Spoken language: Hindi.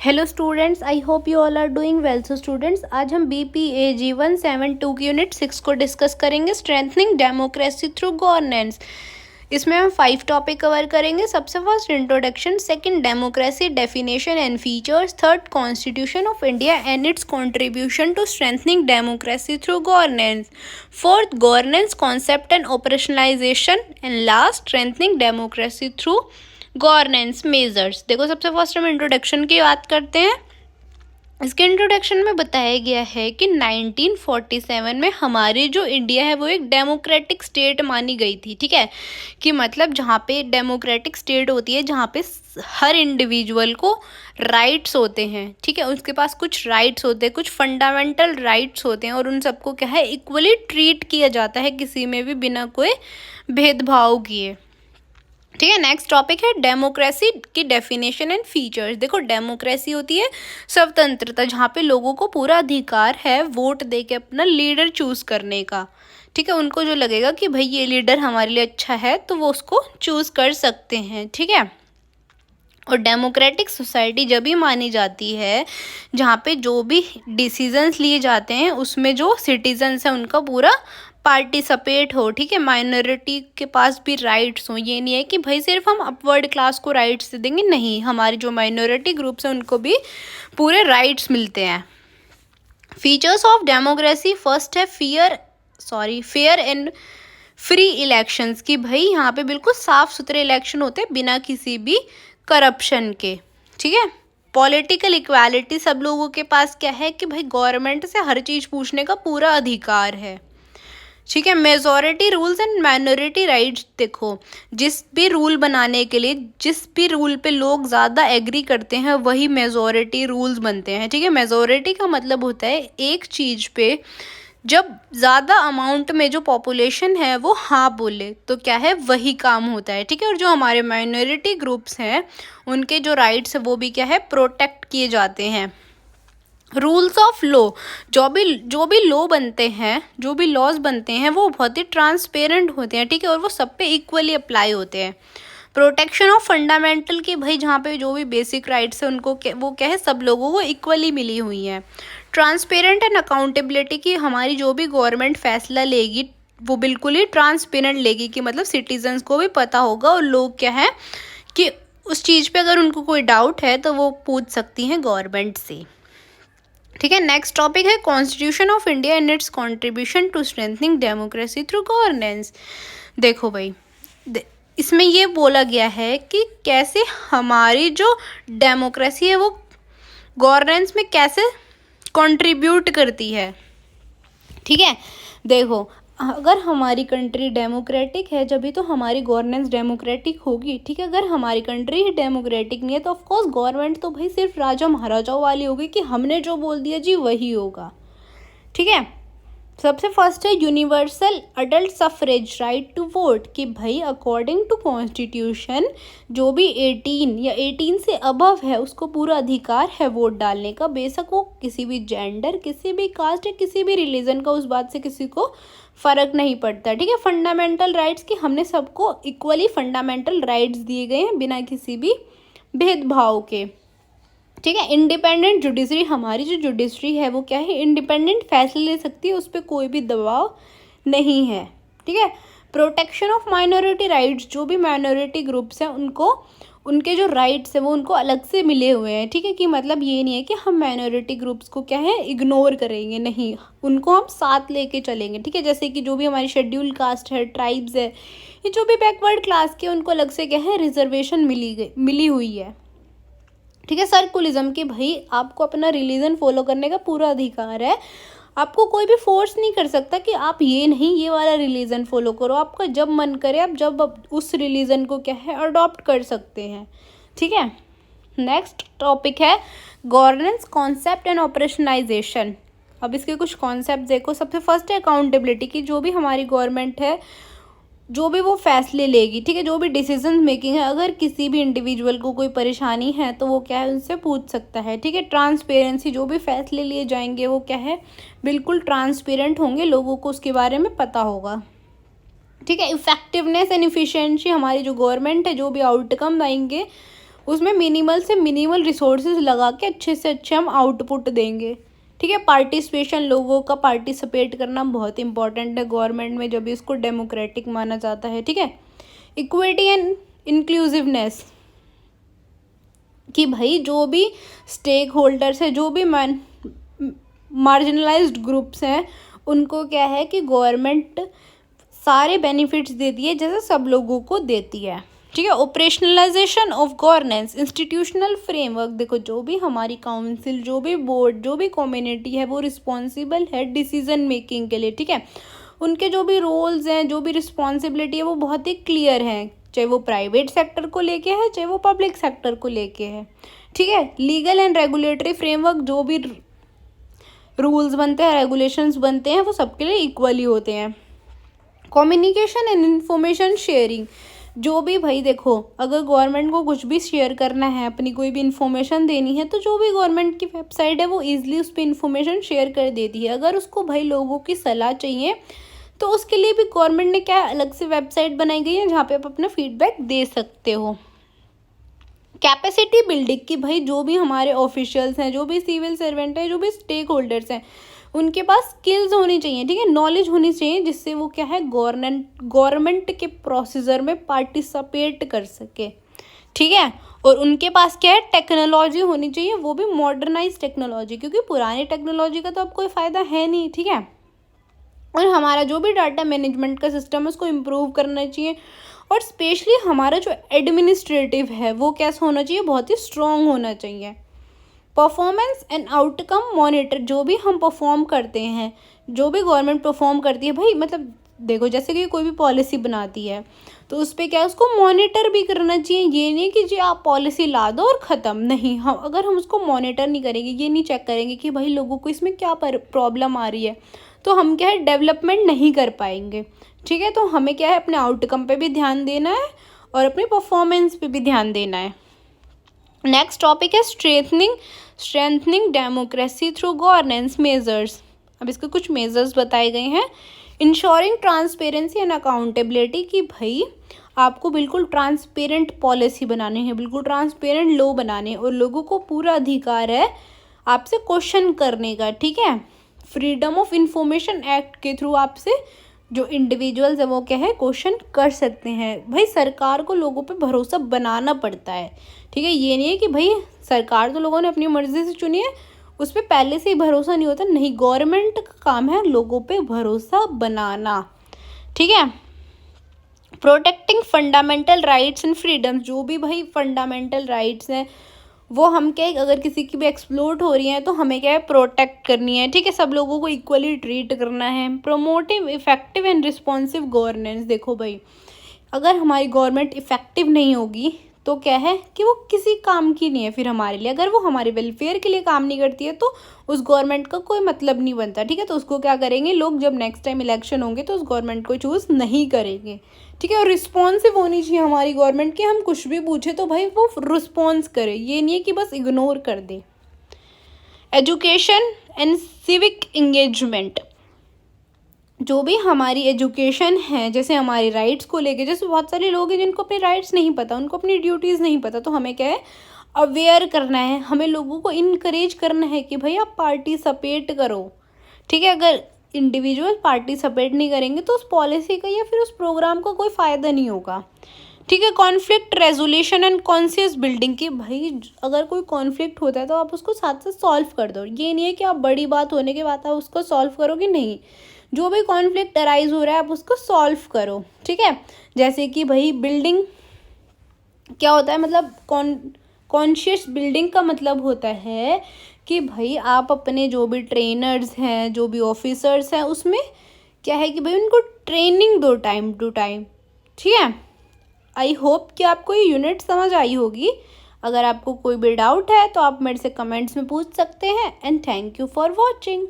Hello students, I hope you all are doing well. So students, आज हम BPAG 172 की यूनिट 6 को डिस्कस करेंगे, स्ट्रेंथनिंग डेमोक्रेसी थ्रू गवर्नेंस। इसमें हम 5 टॉपिक कवर करेंगे। सबसे first introduction, second democracy definition and features, third constitution of India and its contribution to strengthening democracy through governance, fourth governance concept and operationalisation, and last strengthening democracy through governance measures. देखो, सबसे फर्स्ट हम इंट्रोडक्शन की बात करते हैं। इसके इंट्रोडक्शन में बताया गया है कि 1947 में हमारी जो इंडिया है वो एक डेमोक्रेटिक स्टेट मानी गई थी। ठीक है, कि मतलब जहाँ पे डेमोक्रेटिक स्टेट होती है, जहाँ पे हर इंडिविजुअल को राइट्स होते हैं। ठीक है, उसके पास कुछ राइट्स होते हैं, कुछ फंडामेंटल राइट्स होते हैं, और उन सबको क्या है, इक्वली ट्रीट किया जाता है, किसी में भी बिना कोई भेदभाव किए। ठीक है, नेक्स्ट टॉपिक है डेमोक्रेसी की डेफिनेशन एंड फीचर्स। देखो, डेमोक्रेसी होती है स्वतंत्रता, जहाँ पे लोगों को पूरा अधिकार है वोट दे के अपना लीडर चूज करने का। ठीक है, उनको जो लगेगा कि भाई ये लीडर हमारे लिए अच्छा है तो वो उसको चूज कर सकते हैं। ठीक है, और डेमोक्रेटिक सोसाइटी जब भी मानी जाती है जहाँ पे जो भी डिसीजंस लिए जाते हैं उसमें जो सिटीजन्स हैं उनका पूरा पार्टिसिपेट हो। ठीक है, माइनॉरिटी के पास भी राइट्स हो। ये नहीं है कि भाई सिर्फ हम अपवर्ड क्लास को राइट्स दे देंगे, नहीं, हमारी जो माइनॉरिटी ग्रुप्स हैं उनको भी पूरे राइट्स मिलते हैं। फीचर्स ऑफ डेमोक्रेसी, फर्स्ट है फेयर एंड फ्री इलेक्शंस, कि भाई यहाँ पे बिल्कुल साफ सुथरे इलेक्शन होते हैं बिना किसी भी करप्शन के। ठीक है, पॉलिटिकल इक्वालिटी, सब लोगों के पास क्या है कि भाई गवर्नमेंट से हर चीज़ पूछने का पूरा अधिकार है। ठीक है, majority rules and minority rights. देखो, जिस भी रूल बनाने के लिए जिस भी रूल पे लोग ज़्यादा एग्री करते हैं वही मेजॉरिटी रूल्स बनते हैं। ठीक है, मेजॉरिटी का मतलब होता है एक चीज़ पे जब ज़्यादा अमाउंट में जो पॉपुलेशन है वो हाँ बोले तो क्या है, वही काम होता है। ठीक है, और जो हमारे माइनॉरिटी ग्रुप्स हैं उनके जो राइट्स है वो भी क्या है, प्रोटेक्ट किए जाते हैं। रूल्स ऑफ लॉ, जो भी लॉ बनते हैं, जो भी लॉज बनते हैं वो बहुत ही ट्रांसपेरेंट होते हैं। ठीक है, और वो सब पे इक्वली अप्लाई होते हैं। प्रोटेक्शन ऑफ फंडामेंटल, की भाई जहाँ पे जो भी बेसिक राइट्स है उनको वो क्या है, सब लोगों को इक्वली मिली हुई हैं। ट्रांसपेरेंट एंड अकाउंटेबिलिटी, की हमारी जो भी गवर्नमेंट फैसला लेगी वो बिल्कुल ही ट्रांसपेरेंट लेगी, कि मतलब सिटीजन्स को भी पता होगा और लोग क्या है कि उस चीज़ पे अगर उनको कोई डाउट है तो वो पूछ सकती हैं गवर्नमेंट से। ठीक है, नेक्स्ट टॉपिक है constitution of India and its contribution to strengthening democracy through governance. देखो भाई, इसमें ये बोला गया है कि कैसे हमारी जो डेमोक्रेसी है वो गवर्नेंस में कैसे कंट्रीब्यूट करती है। ठीक है, देखो, अगर हमारी कंट्री डेमोक्रेटिक है जब भी तो हमारी गवर्नेंस डेमोक्रेटिक होगी। ठीक है, अगर हमारी कंट्री ही डेमोक्रेटिक नहीं है तो ऑफ कोर्स गवर्नमेंट तो भाई सिर्फ राजा महाराजाओं वाली होगी, कि हमने जो बोल दिया जी वही होगा। ठीक है, सबसे फर्स्ट है universal adult suffrage right to vote, कि भाई अकॉर्डिंग टू कॉन्स्टिट्यूशन जो भी 18 या 18 से अबव है उसको पूरा अधिकार है वोट डालने का, बेशक वो किसी भी जेंडर, किसी भी कास्ट या किसी भी रिलीजन का, उस बात से किसी को फ़र्क नहीं पड़ता। ठीक है, फंडामेंटल राइट्स, की हमने सबको इक्वली फंडामेंटल राइट्स दिए गए हैं बिना किसी भी भेदभाव के। ठीक है, इंडिपेंडेंट जुडिशरी, हमारी जो जुडिशरी है वो क्या है, इंडिपेंडेंट फैसले ले सकती है, उस पर कोई भी दबाव नहीं है। ठीक है, प्रोटेक्शन ऑफ माइनॉरिटी राइट्स, जो भी माइनॉरिटी ग्रुप्स हैं उनको उनके जो राइट्स हैं वो उनको अलग से मिले हुए हैं। ठीक है, कि मतलब ये नहीं है कि हम माइनॉरिटी ग्रुप्स को क्या है इग्नोर करेंगे, नहीं, उनको हम साथ लेके चलेंगे। ठीक है, जैसे कि जो भी हमारी शेड्यूल कास्ट है, ट्राइब्स है, ये जो भी बैकवर्ड क्लास के उनको अलग से क्या है रिजर्वेशन मिली हुई है। ठीक है, सर्कुलिज्म, की भाई आपको अपना रिलीजन फॉलो करने का पूरा अधिकार है, आपको कोई भी फोर्स नहीं कर सकता कि आप ये नहीं ये वाला रिलीजन फॉलो करो, आपका जब मन करे आप जब उस रिलीजन को क्या है अडॉप्ट कर सकते हैं। ठीक है, नेक्स्ट टॉपिक है गवर्नेंस कॉन्सेप्ट एंड ऑपरेशनलाइजेशन। अब इसके कुछ कॉन्सेप्ट देखो। सबसे फर्स्ट है अकाउंटेबिलिटी, की जो भी हमारी गवर्नमेंट है जो भी वो फैसले लेगी, ठीक है, जो भी डिसीजन मेकिंग है, अगर किसी भी इंडिविजुअल को कोई परेशानी है तो वो क्या है उनसे पूछ सकता है। ठीक है, ट्रांसपेरेंसी, जो भी फैसले लिए जाएंगे वो क्या है बिल्कुल ट्रांसपेरेंट होंगे, लोगों को उसके बारे में पता होगा। ठीक है, इफेक्टिवनेस एंड इफिशिएंसी, हमारी जो गवर्नमेंट है जो भी आउटकम आएंगे उसमें मिनिमल से मिनिमल रिसोर्सेज लगा के अच्छे से अच्छे हम आउटपुट देंगे। ठीक है, पार्टिसिपेशन, लोगों का पार्टिसिपेट करना बहुत इंपॉर्टेंट है गवर्नमेंट में, जब भी इसको डेमोक्रेटिक माना जाता है। ठीक है, इक्विटी एंड इंक्लूसिवनेस, कि भाई जो भी स्टेक होल्डर्स है, जो भी मार्जिनलाइज्ड ग्रुप्स हैं, उनको क्या है कि गवर्नमेंट सारे बेनिफिट्स देती है जैसे सब लोगों को देती है। ठीक है, operationalisation of governance, institutional framework, देखो जो भी हमारी काउंसिल, जो भी बोर्ड, जो भी कम्युनिटी है वो रिस्पॉन्सिबल है डिसीजन मेकिंग के लिए। ठीक है, उनके जो भी रोल्स हैं, जो भी रिस्पॉन्सिबिलिटी है वो बहुत ही क्लियर है, चाहे वो प्राइवेट सेक्टर को लेके है, चाहे वो पब्लिक सेक्टर को लेके है। ठीक है, लीगल एंड रेगुलेटरी फ्रेमवर्क, जो भी रूल्स बनते हैं, रेगुलेशंस बनते हैं, वो सबके लिए इक्वली होते हैं। कम्युनिकेशन एंड इंफॉर्मेशन शेयरिंग, जो भी भाई देखो, अगर गवर्नमेंट को कुछ भी शेयर करना है, अपनी कोई भी इन्फॉर्मेशन देनी है, तो जो भी गवर्नमेंट की वेबसाइट है वो ईजिली उस पर इन्फॉर्मेशन शेयर कर देती है। अगर उसको भाई लोगों की सलाह चाहिए तो उसके लिए भी गवर्नमेंट ने क्या अलग से वेबसाइट बनाई गई है जहाँ पे आप अपना फीडबैक दे सकते हो। कैपेसिटी बिल्डिंग, कि भाई जो भी हमारे ऑफिशियल्स हैं, जो भी सिविल सर्वेंट हैं, जो भी स्टेक होल्डर्स हैं, उनके पास स्किल्स होनी चाहिए। ठीक है, नॉलेज होनी चाहिए, जिससे वो क्या है गवर्नमेंट के प्रोसीजर में पार्टिसिपेट कर सके। ठीक है, और उनके पास क्या है, टेक्नोलॉजी होनी चाहिए, वो भी मॉडर्नाइज टेक्नोलॉजी, क्योंकि पुरानी टेक्नोलॉजी का तो अब कोई फ़ायदा है नहीं। ठीक है, और हमारा जो भी डाटा मैनेजमेंट का सिस्टम है उसको इम्प्रूव करना चाहिए, और स्पेशली हमारा जो एडमिनिस्ट्रेटिव है वो कैसा होना चाहिए, बहुत ही स्ट्रॉन्ग होना चाहिए। परफॉर्मेंस एंड आउटकम मॉनिटर, जो भी हम परफॉर्म करते हैं, जो भी गवर्नमेंट परफॉर्म करती है भाई, मतलब देखो जैसे कि कोई भी पॉलिसी बनाती है तो उस पर क्या है, उसको मॉनिटर भी करना चाहिए। ये नहीं कि जी आप पॉलिसी ला दो और ख़त्म, नहीं, हम अगर हम उसको मॉनिटर नहीं करेंगे, ये नहीं चेक करेंगे कि भाई लोगों को इसमें क्या प्रॉब्लम आ रही है, तो हम क्या है डेवलपमेंट नहीं कर पाएंगे। ठीक है, तो हमें क्या है अपने आउटकम पे भी ध्यान देना है और अपने परफॉर्मेंस पे भी ध्यान देना है। नेक्स्ट टॉपिक है strengthening democracy through governance measures. अब इसके कुछ मेजर्स बताए गए हैं। इंश्योरिंग ट्रांसपेरेंसी एंड अकाउंटेबिलिटी, कि भाई आपको बिल्कुल ट्रांसपेरेंट पॉलिसी बनानी है, बिल्कुल ट्रांसपेरेंट लॉ बनाने, और लोगों को पूरा अधिकार है आपसे क्वेश्चन करने का। ठीक है, फ्रीडम ऑफ इंफॉर्मेशन एक्ट के थ्रू आपसे जो इंडिविजुअल्स है वो क्या है क्वेश्चन कर सकते हैं। भाई सरकार को लोगों पे भरोसा बनाना पड़ता है। ठीक है, ये नहीं है कि भाई सरकार तो लोगों ने अपनी मर्जी से चुनी है, उस पर पहले से ही भरोसा नहीं होता, नहीं, गवर्नमेंट का काम है लोगों पे भरोसा बनाना। ठीक है, protecting fundamental rights and freedoms, जो भी भाई फंडामेंटल राइट्स हैं वो हम क्या है, अगर किसी की भी एक्सप्लोट हो रही है तो हमें क्या है प्रोटेक्ट करनी है। ठीक है, सब लोगों को इक्वली ट्रीट करना है। Promotive effective and responsive governance, देखो भाई अगर हमारी गवर्नमेंट इफेक्टिव नहीं होगी तो क्या है कि वो किसी काम की नहीं है फिर हमारे लिए। अगर वो हमारे वेलफेयर के लिए काम नहीं करती है तो उस गवर्नमेंट का कोई मतलब नहीं बनता। ठीक है, तो उसको क्या करेंगे लोग, जब नेक्स्ट टाइम इलेक्शन होंगे तो उस गवर्नमेंट को चूज़ नहीं करेंगे। ठीक है, और रिस्पॉन्सिव होनी चाहिए हमारी गवर्नमेंट, कि हम कुछ भी पूछे तो भाई वो रिस्पॉन्स करे, ये नहीं है कि बस इग्नोर कर दे। एजुकेशन एंड सिविक इंगेजमेंट, जो भी हमारी एजुकेशन है, जैसे हमारी राइट्स को लेके, जैसे बहुत सारे लोग हैं जिनको अपने राइट्स नहीं पता, उनको अपनी ड्यूटीज़ नहीं पता, तो हमें क्या है अवेयर करना है, हमें लोगों को इनकरेज करना है कि भाई आप पार्टिसिपेट करो। ठीक है, अगर इंडिविजुअल पार्टिसिपेट नहीं करेंगे तो उस पॉलिसी का या फिर उस प्रोग्राम का कोई फ़ायदा नहीं होगा। ठीक है, conflict resolution and conscious building, की भाई अगर कोई कॉन्फ्लिक्ट होता है तो आप उसको साथ साथ सॉल्व कर दो। ये नहीं है कि आप बड़ी बात होने के बाद आप उसको सॉल्व करोगे, नहीं, जो भी कॉन्फ्लिक्ट अराइज हो रहा है आप उसको सॉल्व करो। ठीक है, जैसे कि भाई बिल्डिंग क्या होता है, मतलब कॉन्शियस बिल्डिंग का मतलब होता है कि भाई आप अपने जो भी ट्रेनर्स हैं, जो भी ऑफिसर्स हैं, उसमें क्या है कि भाई उनको ट्रेनिंग दो टाइम टू टाइम। ठीक है, आई होप कि आपको ये यूनिट समझ आई होगी। अगर आपको कोई भी डाउट है तो आप मेरे से कमेंट्स में पूछ सकते हैं। And thank you for watching.